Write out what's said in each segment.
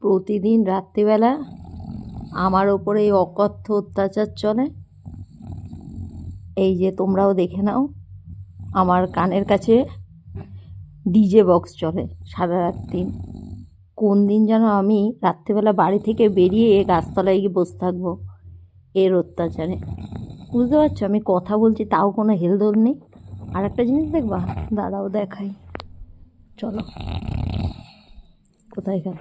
প্রতিদিন রাত্রিবেলা আমার ওপরে এই অকথ্য অত্যাচার চলে। এই যে তোমরাও দেখে নাও, আমার কানের কাছে ডিজে বক্স চলে সারা রাত্রি। কোন দিন যেন আমি রাত্রিবেলা বাড়ি থেকে বেরিয়ে গাছতলায় গিয়ে বসে থাকবো এর অত্যাচারে। বুঝতে পারছো, আমি কথা বলছি তাও কোনো হেলদোল নেই। আর একটা জিনিস দেখবা, দাদাও দেখাই, চলো। কোথায় গেল?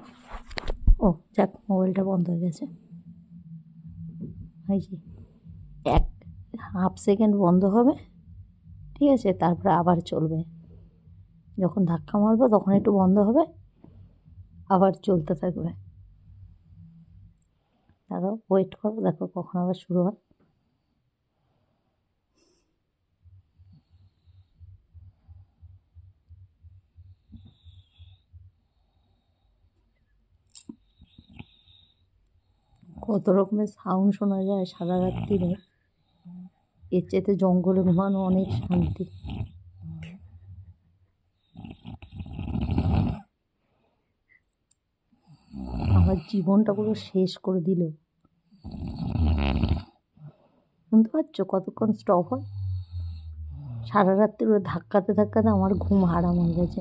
ও যাক, মোবাইলটা বন্ধ হয়ে গেছে। এই যে এক হাফ সেকেন্ড বন্ধ হবে, ঠিক আছে, তারপরে আবার চলবে। যখন ধাক্কা মারবো তখন একটু বন্ধ হবে, আবার চলতে থাকবে। তারও ওয়েট করো, দেখো কখন আবার শুরু হয়। কত রকমের সাউন্ড শোনা যায় সারা রাত্রিরে। এর চেয়ে জঙ্গলে ঘুমানো অনেক শান্তি। আমার জীবনটা পুরো শেষ করে দিল। শুনতে পাচ্ছ কতক্ষণ স্টপ হয়? সারা রাত্রি ধাক্কাতে ধাক্কাতে আমার ঘুম হারাম হয়ে গেছে।